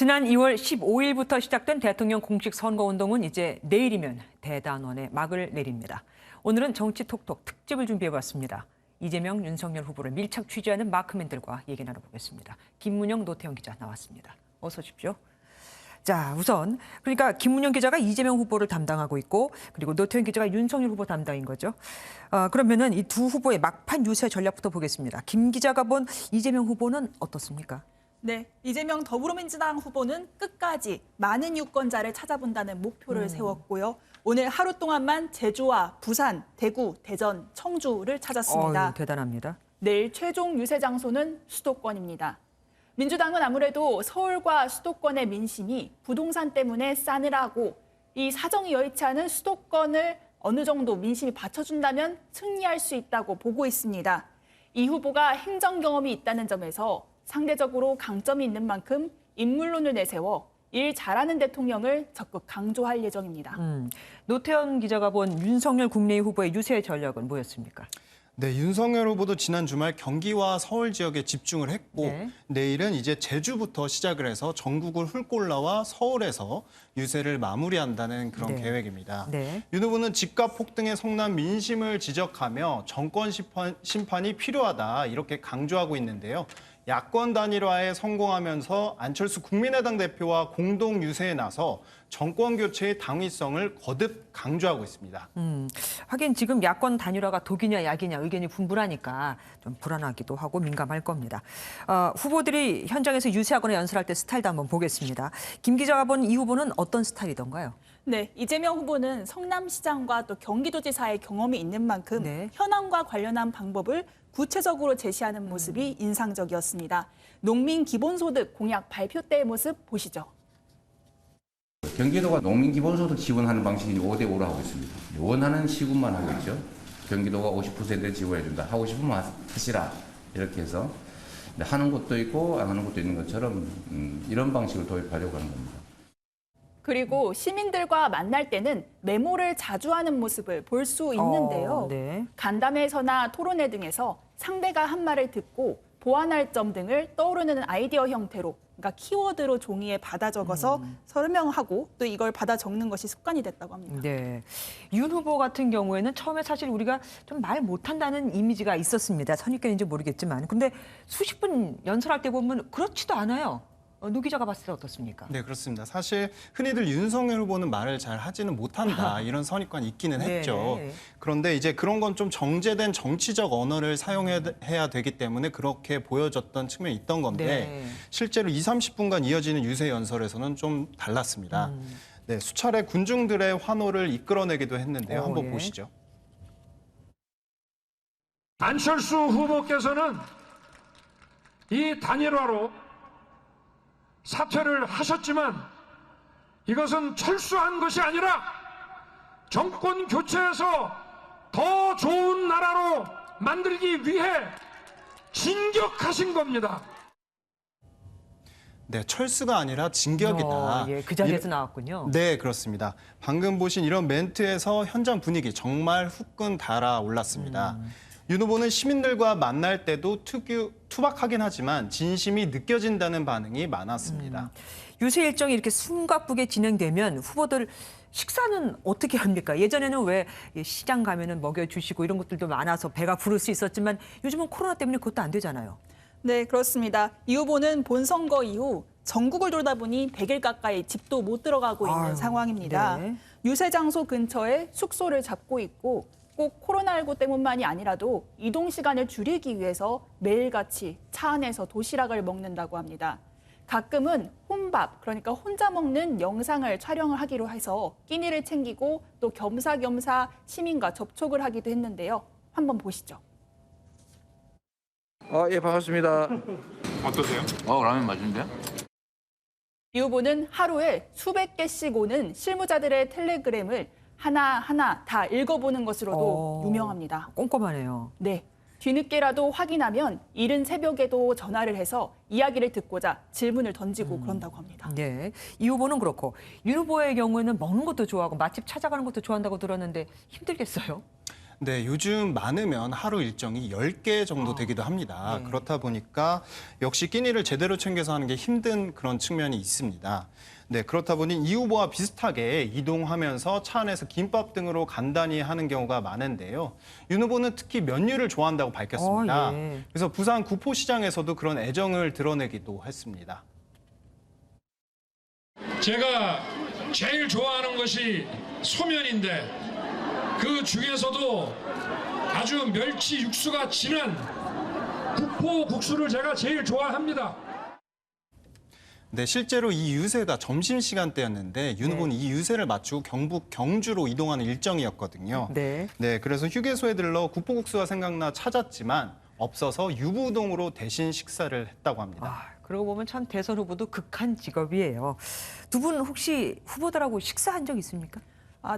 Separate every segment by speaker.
Speaker 1: 지난 2월 15일부터 시작된 대통령 공식 선거운동은 이제 내일이면 대단원에 막을 내립니다. 오늘은 정치 톡톡 특집을 준비해봤습니다. 이재명, 윤석열 후보를 밀착 취재하는 마크맨들과 얘기 나눠보겠습니다. 김문영, 노태영 기자 나왔습니다. 어서 오십시오. 자, 우선 그러니까 김문영 기자가 이재명 후보를 담당하고 있고 그리고 노태영 기자가 윤석열 후보 담당인 거죠. 그러면은 이 두 후보의 막판 유세 전략부터 보겠습니다. 김 기자가 본 이재명 후보는 어떻습니까?
Speaker 2: 네, 이재명 더불어민주당 후보는 끝까지 많은 유권자를 찾아본다는 목표를 세웠고요. 오늘 하루 동안만 제주와 부산, 대구, 대전, 청주를 찾았습니다.
Speaker 1: 대단합니다.
Speaker 2: 내일 최종 유세 장소는 수도권입니다. 민주당은 아무래도 서울과 수도권의 민심이 부동산 때문에 싸늘하고 이 사정이 여의치 않은 수도권을 어느 정도 민심이 받쳐준다면 승리할 수 있다고 보고 있습니다. 이 후보가 행정 경험이 있다는 점에서 상대적으로 강점이 있는 만큼 인물론을 내세워 일 잘하는 대통령을 적극 강조할 예정입니다.
Speaker 1: 노태현 기자가 본 윤석열 국내의 후보의 유세 전략은 뭐였습니까?
Speaker 3: 네, 윤석열 후보도 지난 주말 경기와 서울 지역에 집중을 했고 내일은 이제 제주부터 시작을 해서 전국을 훑고 올라와 서울에서 유세를 마무리한다는 그런 계획입니다. 윤 후보는 집값 폭등의 성난 민심을 지적하며 정권 심판이 필요하다 이렇게 강조하고 있는데요. 야권 단일화에 성공하면서 안철수 국민의당 대표와 공동 유세에 나서 정권 교체의 당위성을 거듭 강조하고 있습니다.
Speaker 1: 하긴 지금 야권 단일화가 독이냐 약이냐 의견이 분분하니까 좀 불안하기도 하고 민감할 겁니다. 후보들이 현장에서 유세하거나 연설할 때 스타일도 한번 보겠습니다. 김 기자가 본 이 후보는 어떤 스타일이던가요?
Speaker 2: 네, 이재명 후보는 성남시장과 또 경기도지사의 경험이 있는 만큼 현안과 관련한 방법을 구체적으로 제시하는 모습이 인상적이었습니다. 농민 기본소득 공약 발표 때의 모습 보시죠.
Speaker 4: 경기도가 농민 기본소득 지원하는 방식이 5대5로 하고 있습니다. 원하는 시군만 하고 있죠. 경기도가 50% 지원해준다. 하고 싶으면 하시라. 이렇게 해서 하는 곳도 있고 안 하는 곳도 있는 것처럼 이런 방식을 도입하려고 하는 겁니다.
Speaker 2: 그리고 시민들과 만날 때는 메모를 자주 하는 모습을 볼 수 있는데요. 간담회에서나 토론회 등에서 상대가 한 말을 듣고 보완할 점 등을 떠오르는 아이디어 형태로, 그러니까 키워드로 종이에 받아 적어서 설명하고 또 이걸 받아 적는 것이 습관이 됐다고 합니다.
Speaker 1: 윤 후보 같은 경우에는 처음에 사실 우리가 좀 말 못한다는 이미지가 있었습니다. 선입견인지 모르겠지만. 근데 수십 분 연설할 때 보면 그렇지도 않아요. 노 기자가 봤을 때 어떻습니까?
Speaker 3: 네, 그렇습니다. 사실 흔히들 윤석열 후보는 말을 잘 하지는 못한다 이런 선입관이 있기는 했죠. 그런데 이제 그런 건 좀 정제된 정치적 언어를 사용해야 되기 때문에 그렇게 보여졌던 측면이 있던 건데 실제로 20-30분간 이어지는 유세 연설에서는 좀 달랐습니다. 네, 수차례 군중들의 환호를 이끌어내기도 했는데요. 한번 보시죠.
Speaker 5: 안철수 후보께서는 이 단일화로 사퇴를 하셨지만 이것은 철수한 것이 아니라 정권 교체해서 더 좋은 나라로 만들기 위해 진격하신 겁니다.
Speaker 3: 네, 철수가 아니라 진격이다.
Speaker 1: 그 자리에서 나왔군요.
Speaker 3: 네, 그렇습니다. 방금 보신 이런 멘트에서 현장 분위기 정말 후끈 달아올랐습니다. 윤 후보는 시민들과 만날 때도 투박하긴 하지만 진심이 느껴진다는 반응이 많았습니다.
Speaker 1: 유세 일정이 이렇게 숨가쁘게 진행되면 후보들 식사는 어떻게 합니까? 예전에는 왜 시장 가면은 먹여주시고 이런 것들도 많아서 배가 부를 수 있었지만 요즘은 코로나 때문에 그것도 안 되잖아요.
Speaker 2: 네, 그렇습니다. 이 후보는 본선거 이후 전국을 돌다 보니 100일 가까이 집도 못 들어가고 있는 상황입니다. 유세 장소 근처에 숙소를 잡고 있고 꼭 코로나19 때문만이 아니라도 이동 시간을 줄이기 위해서 매일같이 차 안에서 도시락을 먹는다고 합니다. 가끔은 혼밥, 그러니까 혼자 먹는 영상을 촬영을 하기로 해서 끼니를 챙기고 또 겸사겸사 시민과 접촉을 하기도 했는데요. 한번 보시죠.
Speaker 6: 예, 반갑습니다.
Speaker 7: 어떠세요?
Speaker 6: 라면 맛있는데?
Speaker 2: 이 후보는 하루에 수백 개씩 오는 실무자들의 텔레그램을 하나하나 다 읽어보는 것으로도 유명합니다.
Speaker 1: 꼼꼼하네요.
Speaker 2: 네. 뒤늦게라도 확인하면 이른 새벽에도 전화를 해서 이야기를 듣고자 질문을 던지고 그런다고 합니다.
Speaker 1: 이 후보는 그렇고 윤 후보의 경우에는 먹는 것도 좋아하고 맛집 찾아가는 것도 좋아한다고 들었는데 힘들겠어요?
Speaker 3: 네, 요즘 많으면 하루 일정이 10개 정도 되기도 합니다.
Speaker 1: 네.
Speaker 3: 그렇다 보니까 역시 끼니를 제대로 챙겨서 하는 게 힘든 그런 측면이 있습니다. 네, 그렇다 보니 이 후보와 비슷하게 이동하면서 차 안에서 김밥 등으로 간단히 하는 경우가 많은데요. 윤 후보는 특히 면류를 좋아한다고 밝혔습니다.
Speaker 1: 예.
Speaker 3: 그래서 부산 구포시장에서도 그런 애정을 드러내기도 했습니다.
Speaker 5: 제가 제일 좋아하는 것이 소면인데 그 중에서도 아주 멸치 육수가 진한 국포 국수를 제가 제일 좋아합니다.
Speaker 3: 네, 실제로 이 유세가 점심시간대였는데 윤 후보는 이 유세를 마치고 경북 경주로 이동하는 일정이었거든요.
Speaker 1: 네.
Speaker 3: 네, 그래서 휴게소에 들러 구포국수가 생각나 찾았지만 없어서 유부동으로 대신 식사를 했다고 합니다.
Speaker 1: 아, 그러고 보면 참 대선 후보도 극한 직업이에요. 두 분 혹시 후보들하고 식사한 적 있습니까?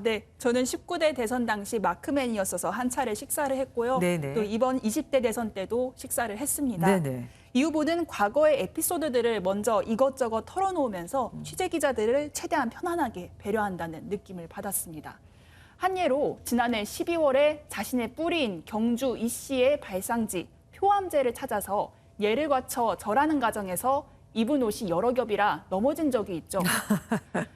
Speaker 2: 네. 저는 19대 대선 당시 마크맨이었어서 한 차례 식사를 했고요.
Speaker 1: 네네.
Speaker 2: 또 이번 20대 대선 때도 식사를 했습니다.
Speaker 1: 네네.
Speaker 2: 이 후보는 과거의 에피소드들을 먼저 이것저것 털어놓으면서 취재 기자들을 최대한 편안하게 배려한다는 느낌을 받았습니다. 한 예로 지난해 12월에 자신의 뿌리인 경주 이 씨의 발상지 표암제를 찾아서 예를 갖춰 절하는 과정에서 입은 옷이 여러 겹이라 넘어진 적이 있죠.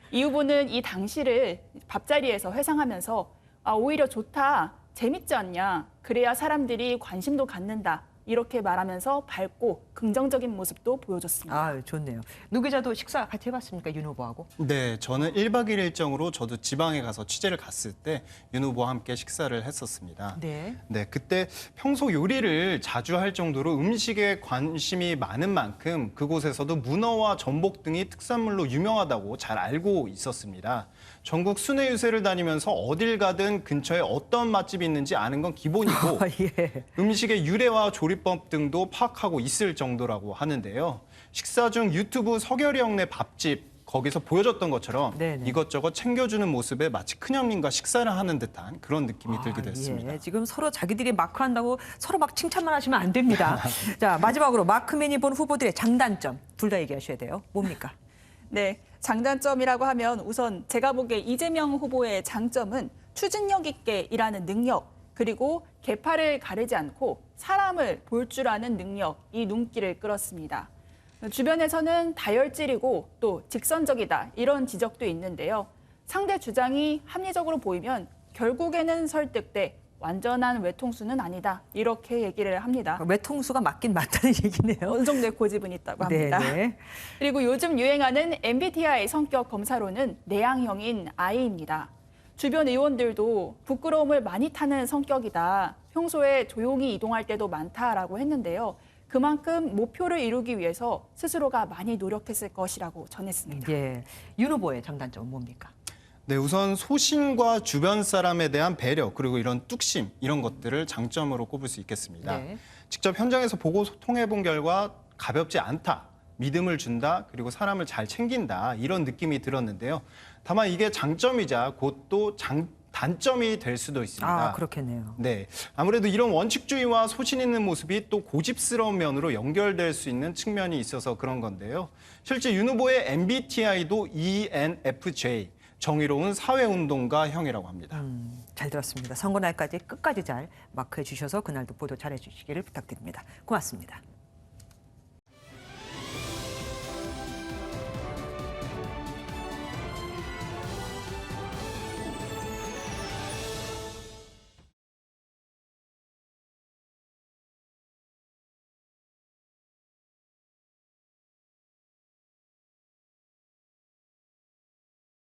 Speaker 2: 이 후보는 이 당시를 밥자리에서 회상하면서 오히려 좋다, 재밌지 않냐, 그래야 사람들이 관심도 갖는다. 이렇게 말하면서 밝고 긍정적인 모습도 보여줬습니다.
Speaker 1: 아, 좋네요. 노 기자도 식사 같이 해봤습니까, 윤 후보하고?
Speaker 3: 네, 저는 1박 2일 일정으로 저도 지방에 가서 취재를 갔을 때 윤 후보와 함께 식사를 했었습니다.
Speaker 1: 네.
Speaker 3: 네, 그때 평소 요리를 자주 할 정도로 음식에 관심이 많은 만큼 그곳에서도 문어와 전복 등이 특산물로 유명하다고 잘 알고 있었습니다. 전국 순회 유세를 다니면서 어딜 가든 근처에 어떤 맛집이 있는지 아는 건 기본이고
Speaker 1: 예.
Speaker 3: 음식의 유래와 조리법 등도 파악하고 있을 정도라고 하는데요. 식사 중 유튜브 서결이 형네 밥집 거기서 보여줬던 것처럼
Speaker 1: 네네.
Speaker 3: 이것저것 챙겨주는 모습에 마치 큰형님과 식사를 하는 듯한 그런 느낌이 들기도 했습니다.
Speaker 1: 예. 지금 서로 자기들이 마크한다고 서로 막 칭찬만 하시면 안 됩니다. 자, 마지막으로 마크맨이 본 후보들의 장단점 둘 다 얘기하셔야 돼요. 뭡니까?
Speaker 2: 네, 장단점이라고 하면 우선 제가 보기에 이재명 후보의 장점은 추진력 있게 일하는 능력, 그리고 계파를 가리지 않고 사람을 볼 줄 아는 능력, 이 눈길을 끌었습니다. 주변에서는 다혈질이고 또 직선적이다 이런 지적도 있는데요. 상대 주장이 합리적으로 보이면 결국에는 설득돼 완전한 외통수는 아니다 이렇게 얘기를 합니다.
Speaker 1: 외통수가 맞긴 맞다는 얘기네요.
Speaker 2: 어느 정도의 고집은 있다고 합니다.
Speaker 1: 네네.
Speaker 2: 그리고 요즘 유행하는 MBTI 성격 검사로는 내향형인 I입니다. 주변 의원들도 부끄러움을 많이 타는 성격이다. 평소에 조용히 이동할 때도 많다라고 했는데요. 그만큼 목표를 이루기 위해서 스스로가 많이 노력했을 것이라고 전했습니다.
Speaker 1: 예. 윤 후보의 장단점은 뭡니까?
Speaker 3: 네, 우선 소신과 주변 사람에 대한 배려 그리고 이런 뚝심 이런 것들을 장점으로 꼽을 수 있겠습니다.
Speaker 1: 네.
Speaker 3: 직접 현장에서 보고 소통해 본 결과 가볍지 않다, 믿음을 준다, 그리고 사람을 잘 챙긴다 이런 느낌이 들었는데요. 다만 이게 장점이자 곧 또 단점이 될 수도 있습니다.
Speaker 1: 아, 그렇겠네요.
Speaker 3: 네, 아무래도 이런 원칙주의와 소신 있는 모습이 또 고집스러운 면으로 연결될 수 있는 측면이 있어서 그런 건데요. 실제 윤 후보의 MBTI도 ENFJ, 정의로운 사회운동가형이라고 합니다.
Speaker 1: 잘 들었습니다. 선거 날까지 끝까지 잘 마크해 주셔서 그날도 보도 잘해 주시기를 부탁드립니다. 고맙습니다.